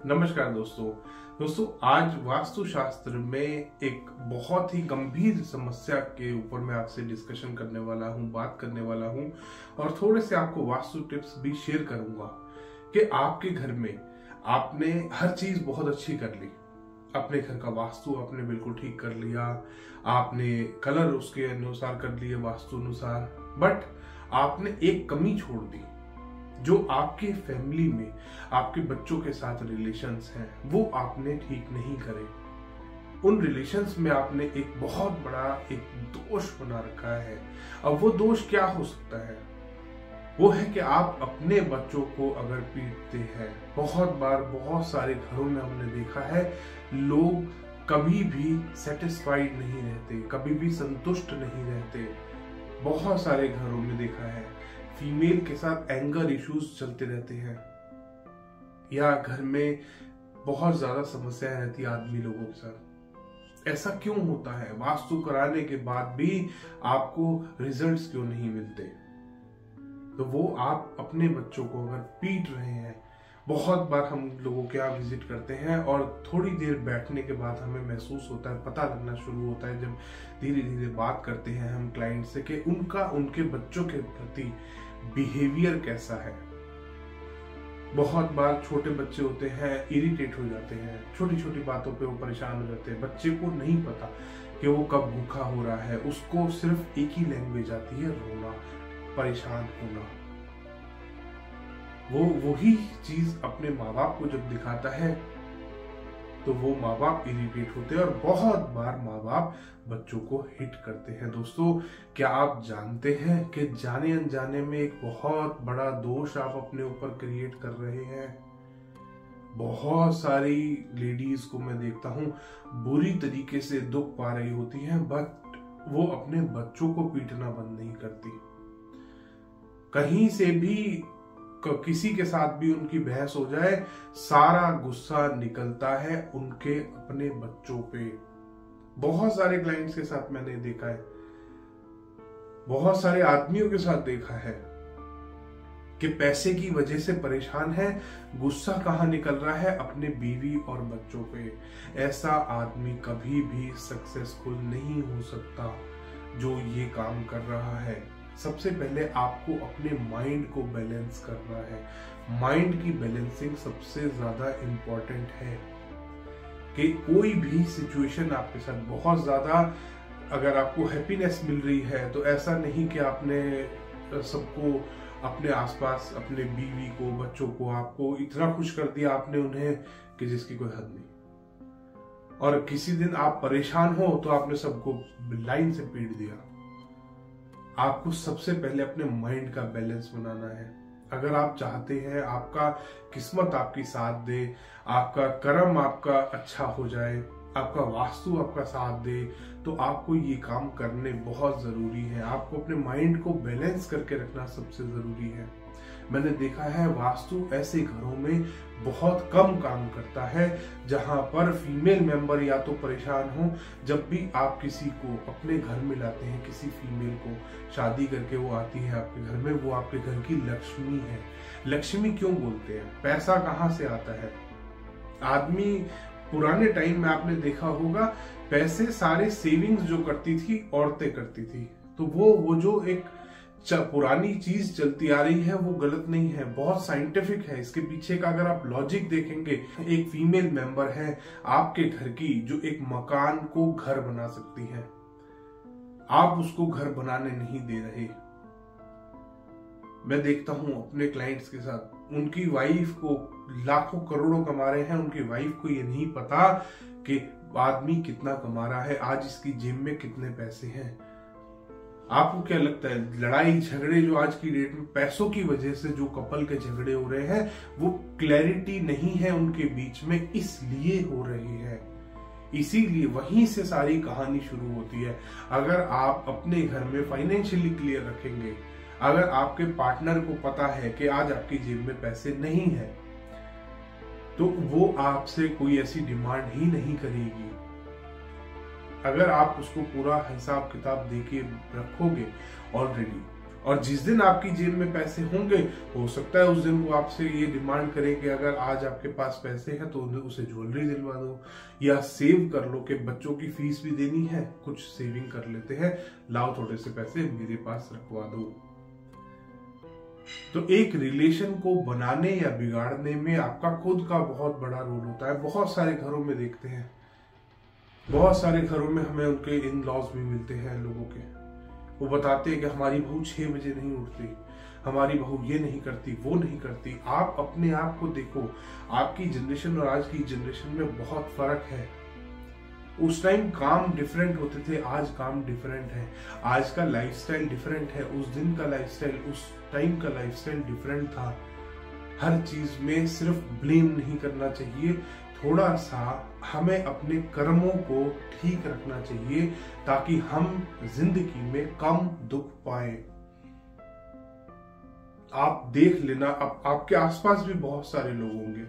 नमस्कार दोस्तों आज वास्तुशास्त्र में एक बहुत ही गंभीर समस्या के ऊपर मैं आपसे डिस्कशन करने वाला हूं, बात करने वाला हूं और थोड़े से आपको वास्तु टिप्स भी शेयर करूंगा कि आपके घर में आपने हर चीज बहुत अच्छी कर ली, अपने घर का वास्तु आपने बिल्कुल ठीक कर लिया, आपने कलर उसके अनुसार कर लिए वास्तु अनुसार, बट आपने एक कमी छोड़ दी जो आपके फैमिली में आपके बच्चों के साथ रिलेशंस हैं वो आपने ठीक नहीं करे। उन रिलेशंस में आपने एक बहुत बड़ा एक दोष बना रखा है। अब वो दोष क्या हो सकता है? वो है कि आप अपने बच्चों को अगर पीटते हैं। बहुत बार बहुत सारे घरों में हमने देखा है लोग कभी भी सेटिस्फाइड नहीं रहते, कभी भी संतुष्ट नहीं रहते। बहुत सारे घरों में देखा है फीमेल के साथ एंगर इश्यूज चलते रहते हैं या घर में बहुत ज्यादा समस्याएं रहती है आदमी लोगों के साथ। ऐसा क्यों होता है? वास्तु कराने के बाद भी आपको रिजल्ट्स क्यों नहीं मिलते? तो वो आप अपने बच्चों को अगर पीट रहे हैं, बहुत बार हम लोगों के यहाँ विजिट करते हैं और थोड़ी देर बैठने के बाद हमें महसूस होता है, पता लगना शुरू होता है जब धीरे धीरे बात करते हैं हम क्लाइंट से कि उनके बच्चों के प्रति बिहेवियर कैसा है। बहुत बार छोटे बच्चे होते हैं, इरिटेट हो जाते हैं, छोटी छोटी बातों पे वो परेशान हो जाते हैं। बच्चे को नहीं पता कि वो कब भूखा हो रहा है, उसको सिर्फ एक ही लैंग्वेज आती है, रोना, परेशान होना। वो वही चीज अपने माँ बाप को जब दिखाता है तो वो माँ बाप इरिटेट होते हैं और बहुत बार माँ बाप बच्चों को हिट करते हैं। दोस्तों, क्या आप जानते हैं कि जाने अनजाने में एक बहुत बड़ा दोष आप अपने ऊपर क्रिएट कर रहे हैं? बहुत सारी लेडीज को मैं देखता हूं बुरी तरीके से दुख पा रही होती हैं, बट वो अपने बच्चों को पीटना बंद नहीं करती। कहीं से भी किसी के साथ भी उनकी बहस हो जाए, सारा गुस्सा निकलता है उनके अपने बच्चों पे। बहुत सारे क्लाइंट्स के साथ मैंने देखा है, बहुत सारे आदमियों के साथ देखा है कि पैसे की वजह से परेशान है, गुस्सा कहां निकल रहा है? अपने बीवी और बच्चों पे। ऐसा आदमी कभी भी सक्सेसफुल नहीं हो सकता जो ये काम कर रहा है। सबसे पहले आपको अपने माइंड को बैलेंस करना है। माइंड की बैलेंसिंग सबसे ज्यादा इंपॉर्टेंट है कि कोई भी सिचुएशन आपके साथ बहुत ज्यादा अगर आपको हैप्पीनेस मिल रही है तो ऐसा नहीं कि आपने सबको अपने आसपास अपने बीवी को, बच्चों को आपको इतना खुश कर दिया आपने उन्हें कि जिसकी कोई हद नहीं। और किसी दिन आप परेशान हो तो आपने सबको लाइन से पीट दिया। आपको सबसे पहले अपने माइंड का बैलेंस बनाना है। अगर आप चाहते हैं आपका किस्मत आपकी साथ दे, आपका कर्म आपका अच्छा हो जाए, आपका वास्तु आपका साथ दे, तो आपको ये काम करने बहुत जरूरी है। आपको अपने माइंड को बैलेंस करके रखना सबसे जरूरी है। मैंने देखा है वास्तु ऐसे घरों में बहुत कम काम करता है जहां पर फीमेल मेंबर या तो परेशान हो। जब भी आप किसी को अपने घर में लाते हैं, किसी फीमेल को शादी करके वो आती है आपके घर में, वो आपके घर की लक्ष्मी है। लक्ष्मी क्यों बोलते हैं? पैसा कहाँ से आता है? आदमी पुराने टाइम में आपने देखा होगा पैसे सारे सेविंग्स जो करती थी औरतें करती थी। तो वो जो एक पुरानी चीज चलती आ रही है वो गलत नहीं है, बहुत साइंटिफिक है। इसके पीछे का अगर आप लॉजिक देखेंगे, एक फीमेल मेंबर है आपके घर की जो एक मकान को घर बना सकती है, आप उसको घर बनाने नहीं दे रहे। मैं देखता हूं अपने क्लाइंट्स के साथ, उनकी वाइफ को लाखों करोड़ों कमा रहे हैं, उनकी वाइफ को ये नहीं पता कि आदमी कितना कमा रहा है, आज इसकी जेब में कितने पैसे हैं। आपको क्या लगता है लड़ाई झगड़े जो आज की डेट में पैसों की वजह से जो कपल के झगड़े हो रहे हैं वो क्लैरिटी नहीं है उनके बीच में, इसलिए हो रही है। इसीलिए वहीं से सारी कहानी शुरू होती है। अगर आप अपने घर में फाइनेंशियली क्लियर रखेंगे, अगर आपके पार्टनर को पता है कि आज आपकी जेब में पैसे नहीं है, तो वो आपसे कोई ऐसी डिमांड ही नहीं करेगी। अगर आप उसको पूरा हिसाब किताब देके रखोगे ऑलरेडी, और जिस दिन आपकी जेब में पैसे होंगे, हो सकता है उस दिन वो आपसे ये डिमांड करे कि अगर आज आपके पास पैसे हैं तो उसे ज्वेलरी दिलवा दो, या सेव कर लो कि बच्चों की फीस भी देनी है, कुछ सेविंग कर लेते हैं, लाओ थोड़े से पैसे मेरे पास रखवा दो। तो एक रिलेशन को बनाने या बिगाड़ने में आपका खुद का बहुत बड़ा रोल होता है। बहुत सारे घरों में देखते हैं, बहुत सारे घरों में हमें उनके इन लॉज भी मिलते हैं लोगों के। वो बताते हैं कि हमारी बहू 6 बजे नहीं उठती, हमारी बहू ये नहीं करती, वो नहीं करती। आप अपने आप को देखो, आपकी जनरेशन और आज की जनरेशन में बहुत फर्क है। उस टाइम काम डिफरेंट होते थे, आज काम डिफरेंट है। आज का लाइफस्टाइल डिफरेंट है, उस दिन का लाइफस्टाइल, उस टाइम का लाइफस्टाइल डिफरेंट था। हर चीज में सिर्फ ब्लेम नहीं करना चाहिए, थोड़ा सा हमें अपने कर्मों को ठीक रखना चाहिए ताकि हम जिंदगी में कम दुख पाए। आप देख लेना, अब आपके आसपास भी बहुत सारे लोग होंगे,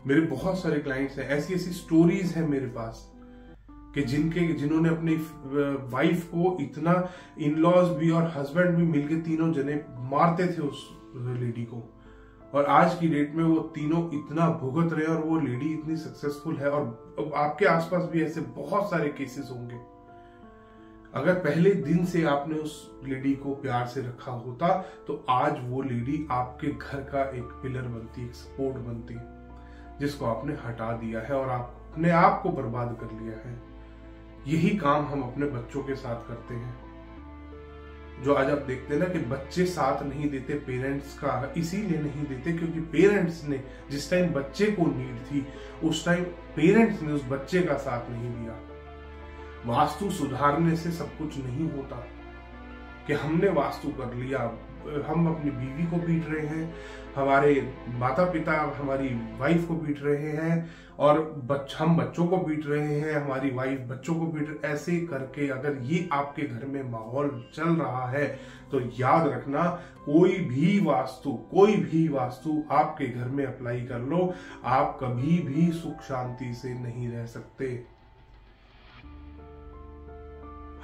मेरे बहुत सारे क्लाइंट्स हैं, ऐसी ऐसी स्टोरीज हैं मेरे पास कि जिन्होंने अपनी वाइफ को इतना, इन लॉज भी और हस्बैंड भी मिलके तीनों जने मारते थे उस लेडी को, और आज की डेट में वो तीनों इतना भुगत रहे और वो लेडी इतनी सक्सेसफुल है। और आपके आसपास भी ऐसे बहुत सारे केसेस होंगे। अगर पहले दिन से आपने उस लेडी को प्यार से रखा होता तो आज वो लेडी आपके घर का एक पिलर बनती, एक सपोर्ट बनती, जिसको आपने हटा दिया है और आप अपने आप को बर्बाद कर लिया है। यही काम हम अपने बच्चों के साथ करते हैं। जो आज आप देखते हैं ना कि बच्चे साथ नहीं देते पेरेंट्स का, इसीलिए नहीं देते क्योंकि पेरेंट्स ने जिस टाइम बच्चे को नीड थी उस टाइम पेरेंट्स ने उस बच्चे का साथ नहीं दिया। वास्तु सुधारने से सब कुछ नहीं होता कि हमने वास्तु कर लिया, हम अपनी बीवी को पीट रहे हैं, हमारे माता पिता हमारी वाइफ को पीट रहे हैं, और हम बच्चों को पीट रहे हैं, हमारी वाइफ बच्चों को पीट, ऐसे करके अगर ये आपके घर में माहौल चल रहा है तो याद रखना, कोई भी वास्तु आपके घर में अप्लाई कर लो, आप कभी भी सुख शांति से नहीं रह सकते।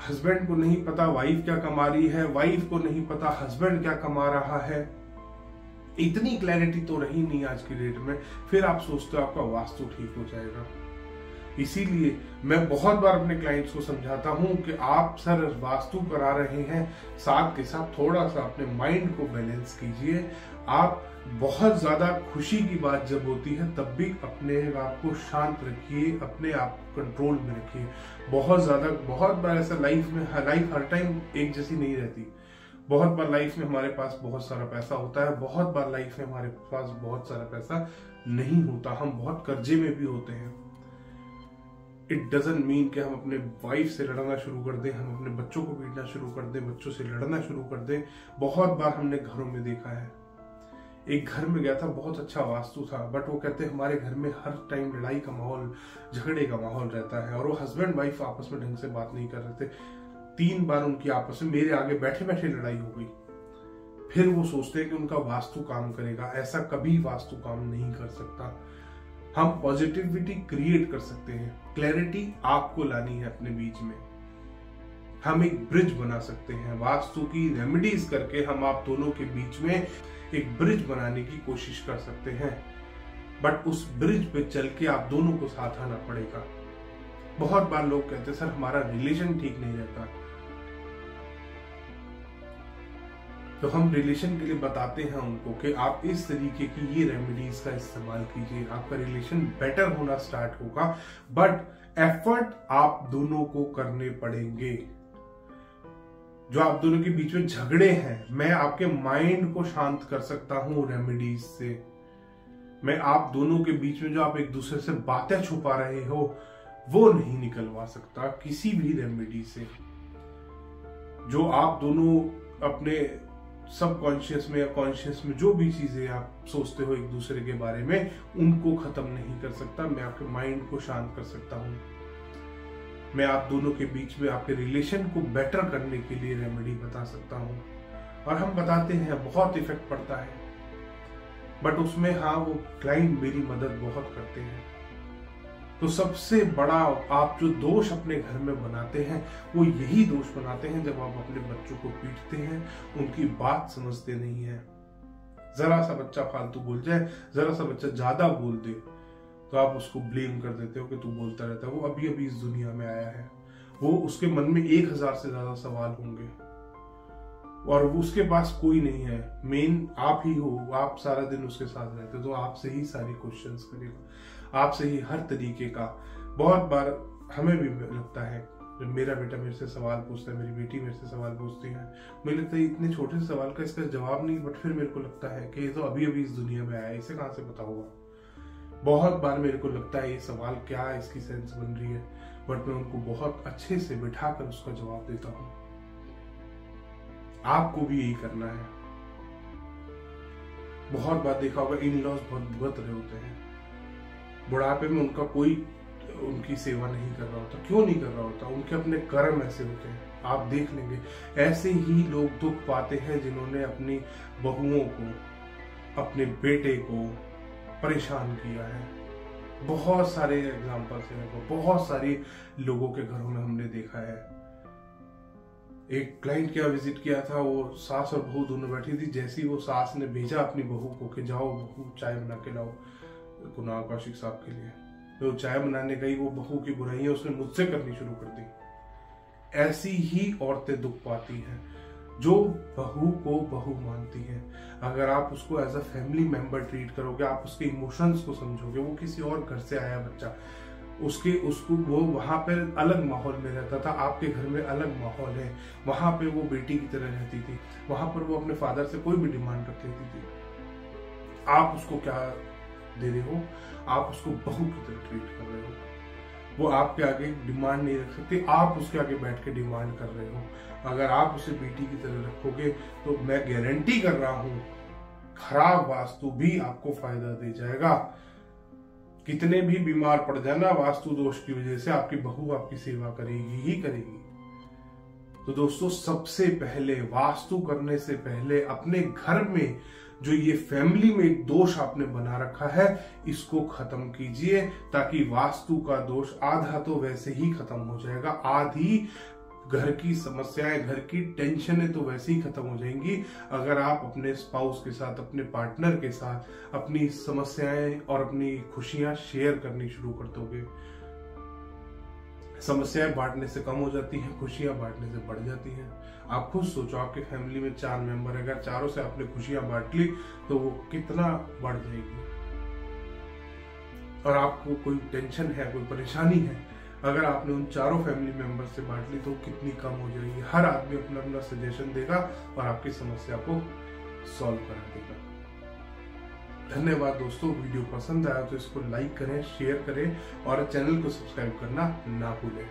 हस्बैंड को नहीं पता वाइफ क्या कमा रही है, वाइफ को नहीं पता हस्बैंड क्या कमा रहा है, इतनी क्लैरिटी तो रही नहीं आज की डेट में, फिर आप सोचते हो आपका वास्तु ठीक हो जाएगा। इसीलिए मैं बहुत बार अपने क्लाइंट्स को समझाता हूं कि आप सर वास्तु करा रहे हैं, साथ के साथ थोड़ा सा अपने माइंड को बैलेंस कीजिए। आप बहुत ज्यादा खुशी की बात जब होती है तब भी अपने आप को शांत रखिए, अपने आप को कंट्रोल में रखिए। बहुत बार ऐसा लाइफ हर टाइम एक जैसी नहीं रहती। बहुत बार लाइफ में हमारे पास बहुत सारा पैसा होता है, बहुत बार लाइफ में हमारे पास बहुत सारा पैसा नहीं होता, हम बहुत कर्जे में भी होते हैं। इट डजंट मीन कि हम अपने वाइफ से लड़ना शुरू कर दें, हम अपने बच्चों को पीटना शुरू कर दें, बच्चों से लड़ना शुरू कर दें। बहुत बार हमने घरों में देखा है, एक घर में गया था, बहुत अच्छा वास्तु था, बट वो कहते हमारे घर में हर टाइम लड़ाई का माहौल, झगड़े का माहौल रहता है, और वो हस्बैंड वाइफ आपस में ढंग से बात नहीं कर रहे थे। 3 बार उनकी आपस में मेरे आगे बैठे बैठे लड़ाई हो गई। फिर वो सोचते हैं कि उनका वास्तु काम करेगा, ऐसा कभी वास्तु काम नहीं कर सकता। हम पॉजिटिविटी क्रिएट कर सकते हैं, क्लैरिटी आपको लानी है अपने बीच में। हम एक ब्रिज बना सकते हैं, वास्तु की रेमेडीज करके हम आप दोनों के बीच में एक ब्रिज बनाने की कोशिश कर सकते हैं। बट उस ब्रिज पे चल के आप दोनों को साथ आना पड़ेगा। बहुत बार लोग कहते हैं सर हमारा रिलेशन ठीक नहीं रहता, तो हम रिलेशन के लिए बताते हैं उनको कि आप इस तरीके की ये रेमेडीज का इस्तेमाल कीजिए, आपका रिलेशन बेटर होना स्टार्ट होगा। बट एफर्ट आप दोनों को करने पड़ेंगे। जो आप दोनों के बीच में झगड़े हैं, मैं आपके माइंड को शांत कर सकता हूं रेमेडीज से। मैं आप दोनों के बीच में जो आप एक दूसरे से बातें छुपा रहे हो वो नहीं निकलवा सकता किसी भी रेमेडी से। जो आप दोनों अपने सबकॉन्शियस में या कॉन्शियस में जो भी चीजें आप सोचते हो एक दूसरे के बारे में, उनको खत्म नहीं कर सकता। मैं आपके माइंड को शांत कर सकता हूं। मैं आप दोनों के बीच में आपके रिलेशन को बेटर करने के लिए रेमेडी बता सकता हूं, और हम बताते हैं, बहुत इफेक्ट पड़ता है। बट उसमें हाँ, वो क्लाइंट मेरी मदद बहुत करते हैं। तो सबसे बड़ा आप जो दोष अपने घर में बनाते हैं वो यही दोष बनाते हैं जब आप अपने बच्चों को पीटते हैं, उनकी बात समझते नहीं है। जरा सा बच्चा फालतू बोल जाए, जरा सा बच्चा ज्यादा बोल दे तो आप उसको ब्लेम कर देते हो कि तू बोलता रहता है। वो अभी अभी इस दुनिया में आया है, वो उसके मन में 1000 से ज्यादा सवाल होंगे और उसके पास कोई नहीं है। मेन आप ही हो, आप सारा दिन उसके साथ रहते हो तो आपसे ही सारी क्वेश्चंस करेगा, आपसे ही हर तरीके का। बहुत बार हमें भी लगता है जब मेरा बेटा मेरे से सवाल पूछता है, मेरी बेटी मेरे से सवाल पूछती है, मुझे लगता है इतने छोटे से सवाल का इसका जवाब नहीं, बट फिर मेरे को लगता है कि ये तो अभी अभी इस दुनिया में आया है, इसे कहाँ से पता होगा। बहुत बार मेरे को लगता है ये सवाल क्या है, इसकी सेंस बन रही है, बट मैं उनको बहुत अच्छे से बिठाकर उसका जवाब देता हूँ। आपको भी यही करना है। बहुत बार देखा होगा इन लॉज बहुत भुगत रहे होते हैं, बुढ़ापे में उनका कोई उनकी सेवा नहीं कर रहा होता। क्यों नहीं कर रहा होता? उनके अपने कर्म ऐसे होते हैं। आप देख लेंगे ऐसे ही लोग दुख पाते हैं जिन्होंने अपनी बहुओं को, अपने बेटे को परेशान किया है। बहुत सारे एग्जाम्पल्स हैं, बहुत सारे लोगों के घरों में हमने देखा है। एक क्लाइंट के यहाँ विजिट किया था, वो सास और बहू दोनों बैठी थी। जैसे ही वो सास ने भेजा अपनी बहू को कि जाओ बहू चाय बना के लाओ कुणाल कौशिक साहब के लिए, तो चाय बनाने गई, वो बहू की बुराइयां उसने मुझसे करनी शुरू कर दी। ऐसी ही औरतें दुख पाती हैं जो बहू को बहू मानती हैं। अगर आप उसको as a family member treat करोगे, आप उसके इमोशंस को समझोगे, वो किसी और घर से आया बच्चा, उसको वो वहां पर अलग माहौल में रहता था, आपके घर में अलग माहौल है, वहां पे वो बेटी की तरह रहती थी, वहां पर वो अपने फादर से कोई भी डिमांड रख लेती थी। आप उसको क्या दे रहे हो? आप उसको बहू की तरह ट्रीट कर रहे हो। वो आपके आगे डिमांड नहीं रख सकती, आप उसके आगे बैठ के डिमांड कर रहे हो। अगर आप उसे बेटी की तरह रखोगे तो मैं गारंटी कर रहा हूं खराब वास्तु भी आपको फायदा दे जाएगा। कितने भी बीमार पड़ जाना वास्तु दोष की वजह से, आपकी बहू आपकी सेवा करेगी ही करेगी। तो दोस्तों, सबसे पहले वास्तु करने से पहले अपने घर में जो ये फैमिली में एक दोष आपने बना रखा है, इसको खत्म कीजिए, ताकि वास्तु का दोष आधा तो वैसे ही खत्म हो जाएगा, आधी घर की समस्याएं, घर की टेंशनें तो वैसे ही खत्म हो जाएंगी अगर आप अपने स्पाउस के साथ, अपने पार्टनर के साथ अपनी समस्याएं और अपनी खुशियां शेयर करनी शुरू कर दोगे। समस्याएं बांटने से कम हो जाती हैं, खुशियां बांटने से बढ़ जाती हैं। आप खुद सोचो, आपके फैमिली में 4 मेंबर, अगर चारों से आपने खुशियां बांट ली तो वो कितना बढ़ जाएगी। और आपको कोई टेंशन है, कोई परेशानी है, अगर आपने उन चारों फैमिली मेंबर से बांट ली तो कितनी कम हो जाएगी। हर आदमी अपना अपना सजेशन देगा और आपकी समस्या को सॉल्व करा देगा। धन्यवाद दोस्तों, वीडियो पसंद आया तो इसको लाइक करें, शेयर करें और चैनल को सब्सक्राइब करना ना भूलें।